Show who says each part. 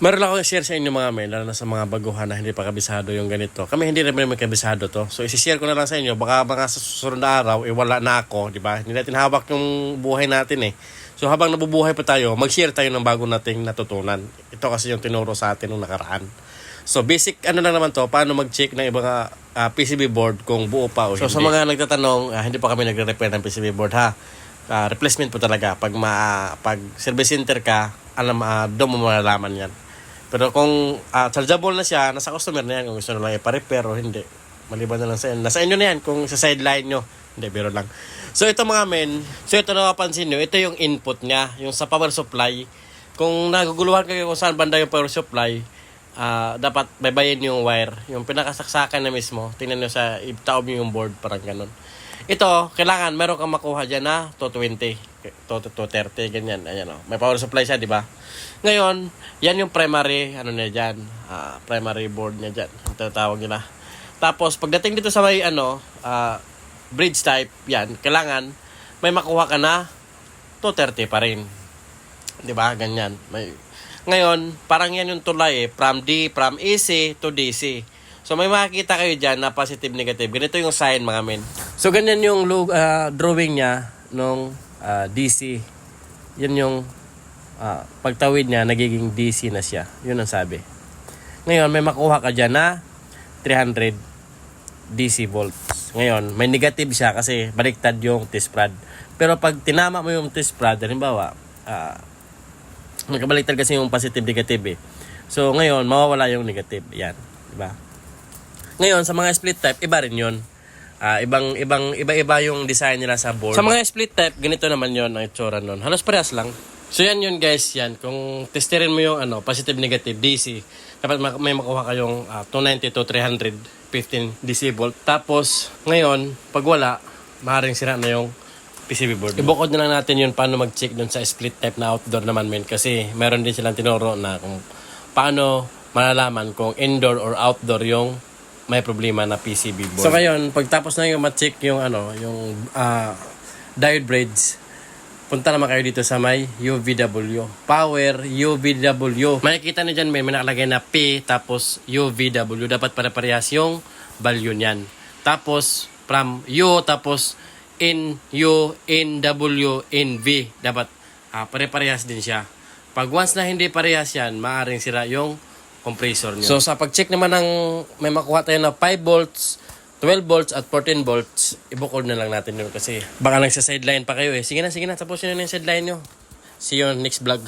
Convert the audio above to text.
Speaker 1: Meron lang ako i-share sa inyo mga men, lalo na sa mga baguhan na hindi pa kabisado yung ganito. Kami hindi rin may kabisado to. So isi-share ko na lang sa inyo, baka mga sa susunod na araw, wala na ako, di ba? Hindi natin hawak yung buhay natin eh. So habang nabubuhay pa tayo, mag-share tayo ng bago nating natutunan. Ito kasi yung tinuro sa atin nung nakaraan. So basic ano lang naman to, paano mag-check ng ibang PCB board kung buo pa o hindi. So sa mga nagtatanong, hindi pa kami nagre-repair ng PCB board ha. Replacement po talaga. Pag service center ka, doon mo malalaman yan. Pero kung chargeable na siya, nasa customer na yan. Kung gusto na lang ipa-repair o hindi, maliban na lang sa inyo. Nasa inyo na yan kung sa sideline nyo. Hindi, biro lang. So ito mga men, so ito napapansin nyo, ito yung input niya, yung sa power supply. Kung naguguluhan kayo kung saan banda yung power supply, dapat baybayin yung wire. Yung pinakasaksakan na mismo, tingnan nyo sa, itaob nyo yung board, parang ganun. Ito, kailangan meron kang makuha dyan na 220, 230, ganyan. Ayan o. May power supply siya, di ba? Ngayon, yan yung primary, niya dyan. Primary board niya dyan. Ang tatawag nila. Tapos, pagdating dito sa may, bridge type, yan, kailangan may makuha ka na 230 pa rin. Di ba? Ganyan. Ngayon, parang yan yung tulay from AC to DC. So may makikita kayo dyan na positive, negative. Ganito yung sign mga men. So ganyan yung drawing niya nung DC. Yan yung pagtawid niya, nagiging DC na siya. Yun ang sabi. Ngayon, may makuha ka dyan na 300 DC volts. Ngayon, may negative siya kasi baliktad yung test prod. Pero pag tinama mo yung test prod, halimbawa, nagkabaliktad kasi yung positive, negative eh. So ngayon, mawawala yung negative. Yan. Diba? Ngayon, sa mga split type, iba rin yun. Iba-iba yung design nila sa board. Sa mga split type, ganito naman yun ang itsura nun. Halos parehas lang. So yan yun guys, yan. Kung testerin mo yung positive, negative, DC, dapat may makuha kayong 290 to 315 DC volt. Tapos, ngayon, pag wala, maaaring sira na yung PCB board. Ibukod na lang natin yun paano mag-check dun sa split type na outdoor naman men. Kasi meron din silang tinuro na kung paano malalaman kung indoor or outdoor yung may problema na PCB board. So ngayon, pagtapos na yung ma-check yung diode bridge, punta naman kayo dito sa may UVW. Power UVW. Makikita niyo dyan may nakalagay na P tapos UVW. Dapat pare-parehas yung value niyan. Tapos from U tapos in U, in W, in V. Dapat pare-parehas din siya. Pag once na hindi parehas yan, maaaring sira yung compressor nyo. So sa pag-check naman ng may makuha tayo na 5 volts, 12 volts at 14 volts, ibukod na lang natin yun kasi baka nagsa-sideline pa kayo eh. Sige na, tapusin nyo na yung sideline nyo. See you on next vlog.